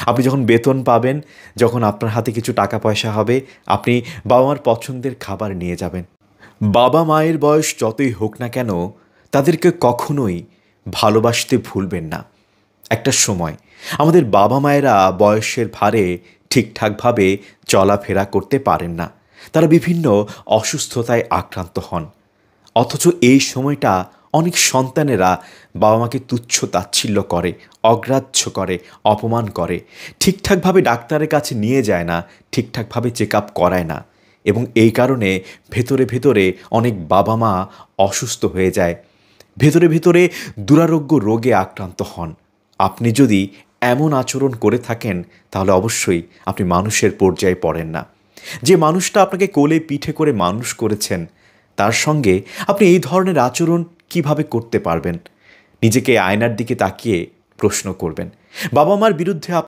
আপনি যখন বেতন পাবেন, যখন আপনার হাতে কিছু টাকা পয়সা হবে, আপনি বাবা মার পছন্দের খাবার নিয়ে যাবেন। বাবা মায়ের বয়স যতই হোক না কেন, তাদেরকে কখনোই ভালোবাসতে ভুলবেন না। একটা সময় আমাদের বাবা মায়েরা বয়সের ভারে ঠিকঠাকভাবে চলাফেরা করতে পারেন না, তারা বিভিন্ন অসুস্থতায় আক্রান্ত হন। অথচ এই সময়টা অনেক সন্তানেরা বাবা মাকে তুচ্ছ তাচ্ছিল্য করে, অগ্রাহ্য করে, অপমান করে, ঠিকঠাকভাবে ডাক্তারের কাছে নিয়ে যায় না, ঠিকঠাকভাবে চেক আপ করায় না। এবং এই কারণে ভেতরে ভেতরে অনেক বাবা মা অসুস্থ হয়ে যায়, ভেতরে ভেতরে দুরারোগ্য রোগে আক্রান্ত হন। আপনি যদি এমন আচরণ করে থাকেন, তাহলে অবশ্যই আপনি মানুষের পর্যায়ে পড়েন না। যে মানুষটা আপনাকে কোলে পিঠে করে মানুষ করেছেন, তার সঙ্গে আপনি এই ধরনের আচরণ কিভাবে করতে পারবেন? নিজেকে আয়নার দিকে তাকিয়ে প্রশ্ন করবেন। বাবা মার বিরুদ্ধে